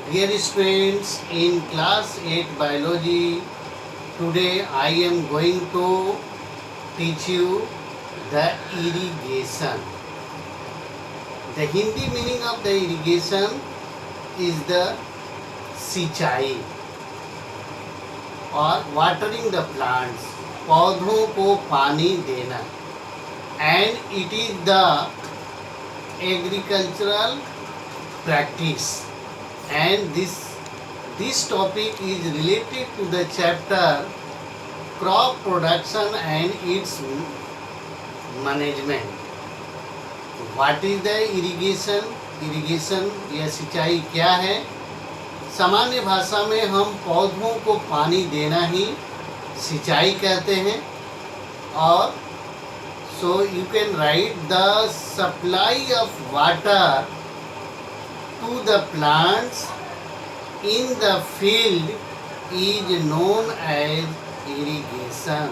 Dear students, in class 8 biology, today I am going to teach you the irrigation. The Hindi meaning of the irrigation is the सिंचाई और watering the plants, पौधों को पानी देना, and it is the agricultural practice, and this topic is related to the chapter crop production and its management. What is the irrigation? irrigation या सिंचाई क्या है? सामान्य भाषा में हम पौधों को पानी देना ही सिंचाई कहते हैं। और so you can write the supply of water to the plants in the field is known as irrigation.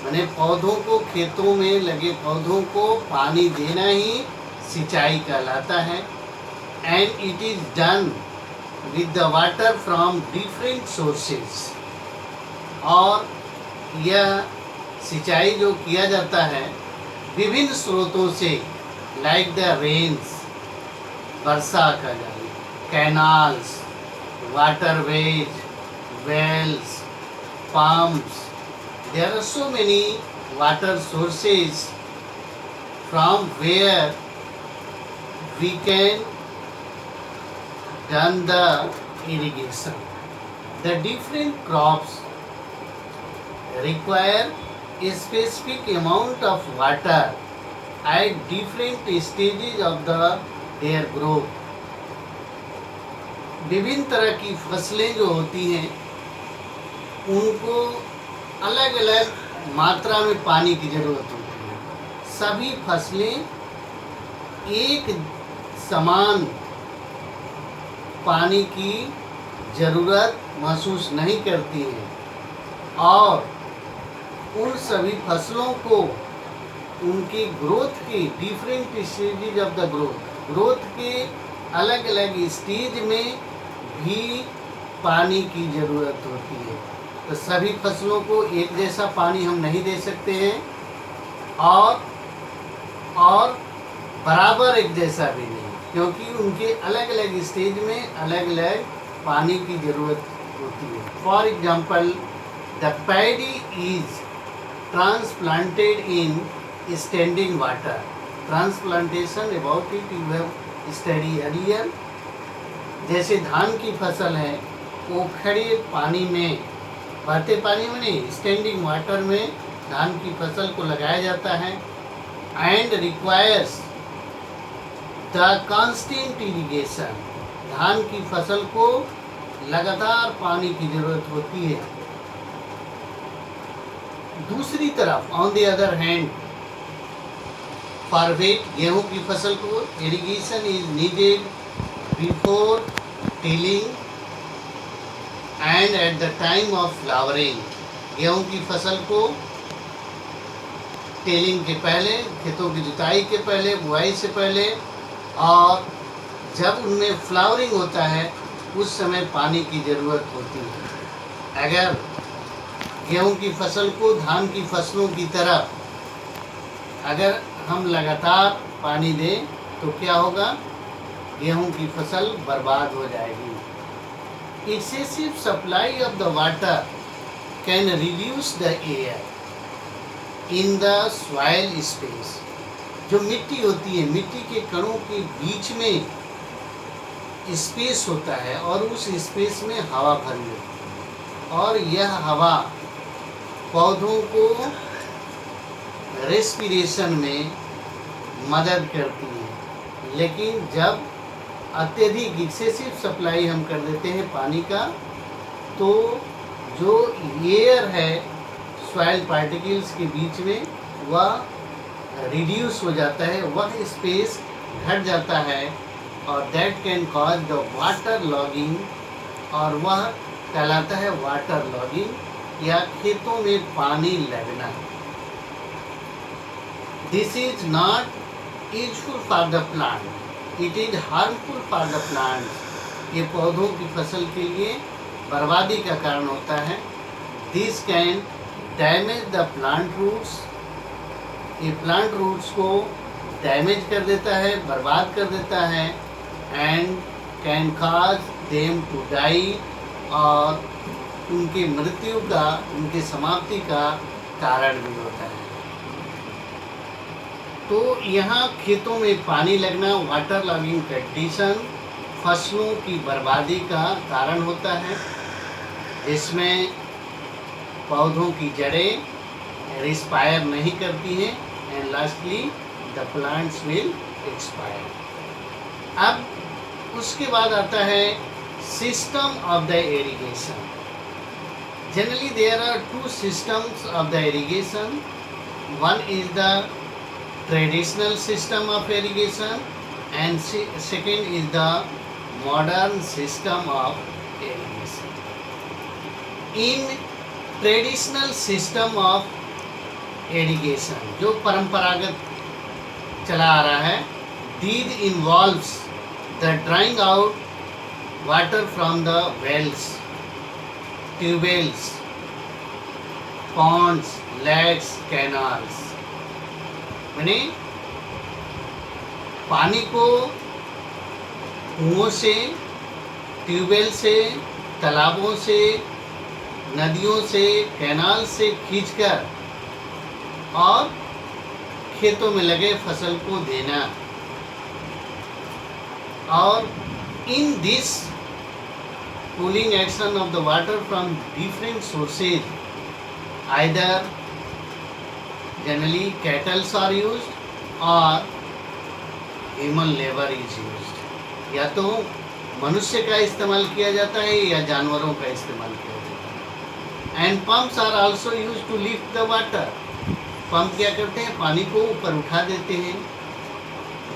माने पौधों को, खेतों में लगे पौधों को पानी देना ही सिंचाई कहलाता है। And it is done with the water from different sources. और यह सिंचाई जो किया जाता है विभिन्न स्रोतों से, लाइक द रेन्स, वर्षा का जल, canals, waterways, wells, pumps. There are so many water sources from where we can done the irrigation. The different crops require a specific amount of water at different stages of their growth. विभिन्न तरह की फसलें जो होती हैं उनको अलग अलग मात्रा में पानी की ज़रूरत होती है। सभी फसलें एक समान पानी की ज़रूरत महसूस नहीं करती हैं, और उन सभी फसलों को उनकी ग्रोथ के different stages of the growth के अलग अलग स्टेज में भी पानी की ज़रूरत होती है। तो सभी फसलों को एक जैसा पानी हम नहीं दे सकते हैं, और बराबर एक जैसा भी नहीं, क्योंकि उनके अलग अलग स्टेज में अलग अलग पानी की ज़रूरत होती है। For example, the paddy is transplanted in standing water. Transplantation, about it you have study earlier. जैसे धान की फसल है, वो खड़े पानी में, बहते पानी में नहीं, स्टैंडिंग वाटर में धान की फसल को लगाया जाता है। And requires the constant irrigation. धान की फसल को लगातार पानी की जरूरत होती है। दूसरी तरफ, on the other hand, for wheat, गेहूं की फसल को irrigation is needed before tilling and at the time of flowering. गेहूं की फसल को टेलिंग के पहले, खेतों की जुताई के पहले, बुआई से पहले, और जब उनमें फ्लावरिंग होता है उस समय पानी की ज़रूरत होती है। अगर गेहूं की फसल को धान की फसलों की तरह अगर हम लगातार पानी दें तो क्या होगा? गेहूं की फसल बर्बाद हो जाएगी। Excessive supply of the water can reduce the air in the soil space. जो मिट्टी होती है, मिट्टी के कणों के बीच में स्पेस होता है, और उस स्पेस में हवा भरी होती है, और यह हवा पौधों को रेस्पिरेशन में मदद करती है। लेकिन जब अत्यधिक एक्सेसिव सप्लाई हम कर देते हैं पानी का, तो जो एयर है सॉइल पार्टिकल्स के बीच में, वह रिड्यूस हो जाता है, वह स्पेस घट जाता है, और that can cause the water logging, और वह कहलाता है वाटर लॉगिंग या खेतों में पानी लगना। This is not useful for the plant, it is harmful for the plants ये पौधों की फसल के लिए बर्बादी का कारण होता है। This can damage the plant roots, ये प्लांट रूट्स को डैमेज कर देता है, बर्बाद कर देता है। And can cause them to die, और उनकी मृत्यु का, उनकी समाप्ति का कारण भी होता है। तो यहाँ खेतों में पानी लगना, वाटर लॉगिंग कंडीशन फसलों की बर्बादी का कारण होता है, जिसमें पौधों की जड़ें रिस्पायर नहीं करती हैं and lastly the plants will expire. अब उसके बाद आता है system of the irrigation. Generally there are two systems of the irrigation. One is the traditional system of irrigation and second is the modern system of irrigation. In traditional system of irrigation, जो परंपरागत चला आ रहा है, these involves the drawing out water from the wells, tubewells, ponds, lakes, canals। मैंने पानी को कुओं से, ट्यूबवेल से, तालाबों से, नदियों से, कैनाल से खींचकर और खेतों में लगे फसल को देना। और in this cooling action of the water from different sources, either generally kettles are used or human labor is used। या तो मनुष्य का इस्तेमाल किया जाता है या जानवरों का इस्तेमाल किया जाता है। And pumps are also use to lift the water. Pump क्या करते हैं? पानी को ऊपर उठा देते हैं।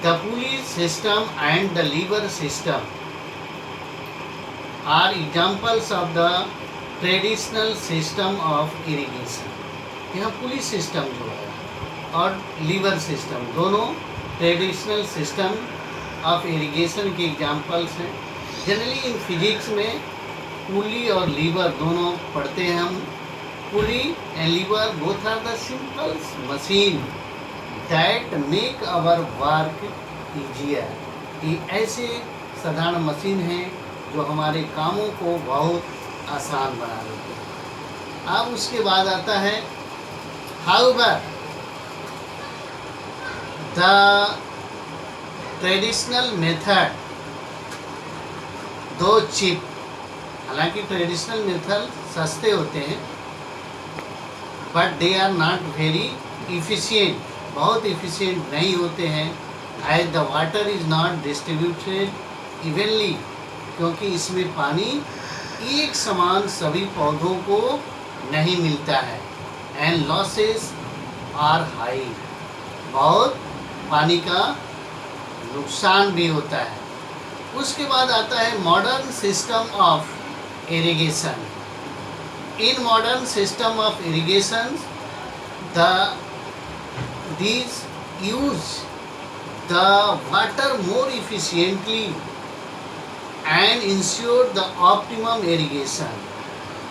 The pulley system and the lever system are examples of the traditional system of irrigation. यहाँ पुलिस सिस्टम जो है और लीवर सिस्टम दोनों ट्रेडिशनल सिस्टम ऑफ इरिगेशन के एग्जांपल्स हैं। जनरली इन फिजिक्स में पुली और लीवर दोनों पढ़ते हैं हम। Pulley and lever both are the simple machine that make our work easier. ये ऐसे साधारण मशीन हैं जो हमारे कामों को बहुत आसान बना देते हैं। अब उसके बाद आता है However, the traditional method, though cheap, हालांकि ट्रेडिशनल मेथड सस्ते होते हैं, but they are not very efficient, बहुत इफिशिएंट नहीं होते हैं। As the water is not distributed evenly, क्योंकि इसमें पानी एक समान सभी पौधों को नहीं मिलता है। एंड लॉसेस आर हाई, बहुत पानी का नुकसान भी होता है। उसके बाद आता है modern system of irrigation. In modern system of irrigation these use the water more efficiently and ensure the optimum irrigation।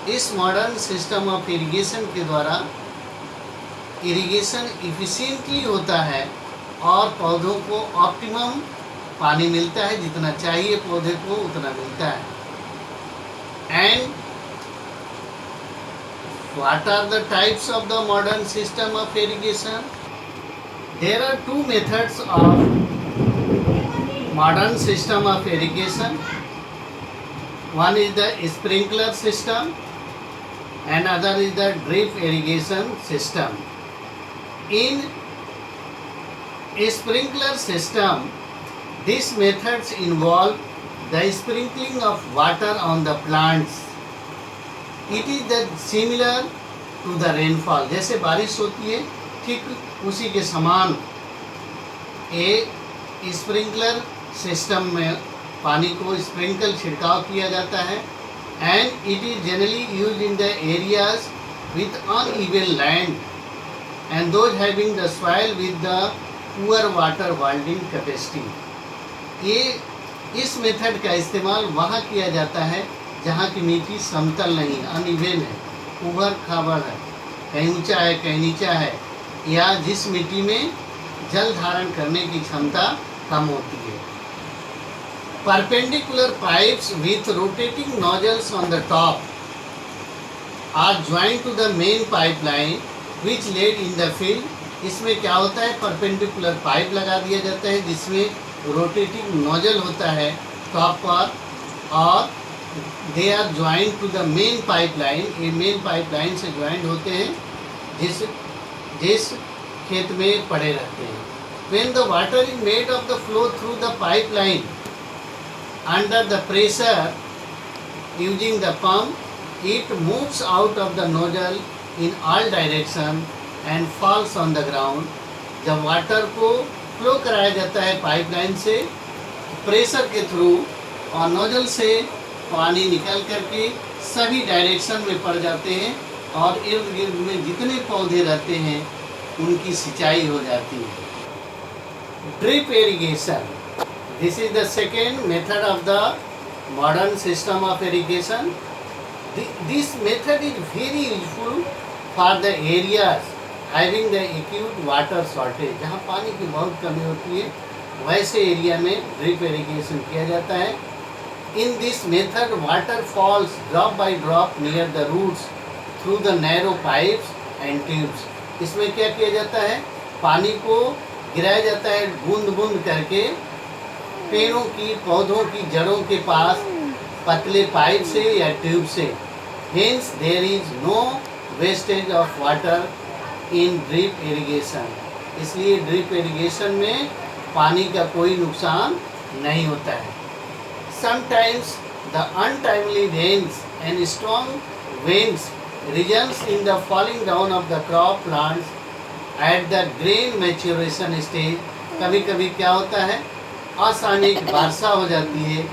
इस मॉडर्न सिस्टम ऑफ इरिगेशन के द्वारा इरिगेशन इफिशिएंटली होता है और पौधों को ऑप्टिमम पानी मिलता है, जितना चाहिए पौधे को उतना मिलता है। And what are the types of the modern system of irrigation? There are two methods of modern system of irrigation. One is the sprinkler system and other is the drip irrigation system. In a sprinkler system, these methods involve the sprinkling of water on the plants. It is the similar to the rainfall। जैसे बारिश होती है ठीक उसी के समान एक sprinkler system में पानी को स्प्रिंकल छिड़काव किया जाता है। And it is generally used in the areas with uneven land and those having the soil with the poor water holding capacity। ये इस मेथड का इस्तेमाल वहाँ किया जाता है जहाँ की मिट्टी समतल नहीं, अनइवन है, उबड़ खाबड़ है, कहीं ऊंचा है कहीं नीचा है, या जिस मिट्टी में जल धारण करने की क्षमता कम होती है। Perpendicular pipes with rotating nozzles on the top are joined to the main pipeline which laid in the field. इसमें क्या होता है, परपेंडिकुलर पाइप लगा दिया जाता है जिसमें रोटेटिंग नोजल होता है टॉप पर, और they are joint to the main pipeline. ये मेन पाइपलाइन से ज्वाइंट होते हैं जिस खेत में पड़े रहते हैं। When the water is made of the flow through the pipeline under the pressure using the pump, it moves out of the nozzle in all direction and falls on the ground. जब water को flow कराया जाता है pipeline से pressure के through और nozzle से पानी निकल करके सभी डायरेक्शन में पड़ जाते हैं और इर्द गिर्द में जितने पौधे रहते हैं उनकी सिंचाई हो जाती है। Drip irrigation, this is the second method of the modern system of irrigation. This method is very useful for the areas having the acute water shortage. जहाँ पानी की बहुत कमी होती है वैसे एरिया में ड्रिप इरिगेशन किया जाता है। In this method, water falls drop by drop near the roots through the narrow pipes and tubes. इसमें क्या किया जाता है, पानी को गिराया जाता है बूंद बूंद करके पेड़ों की पौधों की जड़ों के पास पतले पाइप से या ट्यूब से। Hence there is no wastage of water in drip irrigation. इसलिए ड्रिप इरिगेशन में पानी का कोई नुकसान नहीं होता है। Sometimes the untimely rains and strong winds results in the falling down of the crop plants at the grain maturation stage. कभी कभी क्या होता है, अचानक वर्षा हो जाती है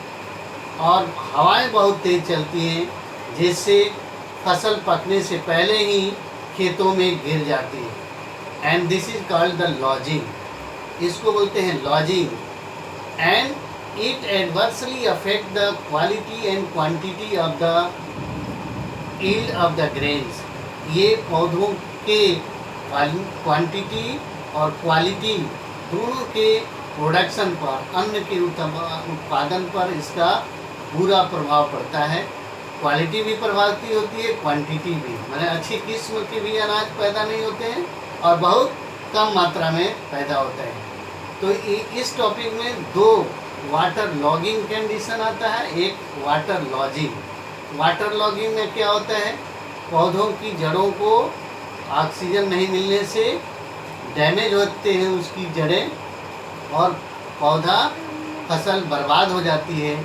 और हवाएं बहुत तेज चलती हैं जिससे फसल पकने से पहले ही खेतों में गिर जाती है। And this is called the lodging. इसको बोलते हैं lodging. And it adversely affect the quality and quantity of the yield of the grains. ये पौधों के क्वांटिटी और क्वालिटी दोनों के प्रोडक्शन पर, अन्न के उत्पादन पर इसका बुरा प्रभाव पड़ता है। क्वालिटी भी प्रभावित होती है, क्वांटिटी भी, माने अच्छी किस्म के भी अनाज पैदा नहीं होते हैं और बहुत कम मात्रा में पैदा होता है। तो इस टॉपिक में दो वाटर लॉगिंग कंडीशन आता है, एक वाटर लॉजिंग। वाटर लॉगिंग में क्या होता है, पौधों की जड़ों को ऑक्सीजन नहीं मिलने से डैमेज होते हैं उसकी जड़ें और पौधा फसल बर्बाद हो जाती है।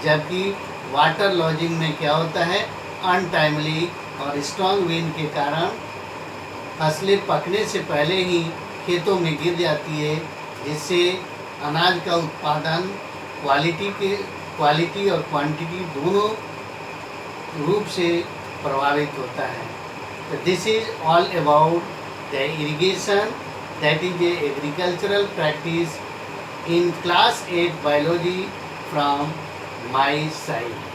जबकि वाटर लॉजिंग में क्या होता है, अनटाइमली और स्ट्रॉन्ग विंड के कारण फसलें पकने से पहले ही खेतों में गिर जाती है जिससे अनाज का उत्पादन क्वालिटी और क्वांटिटी दोनों रूप से प्रभावित होता है। तो this is all about the irrigation, that is a agricultural practice in class 8 biology from my side.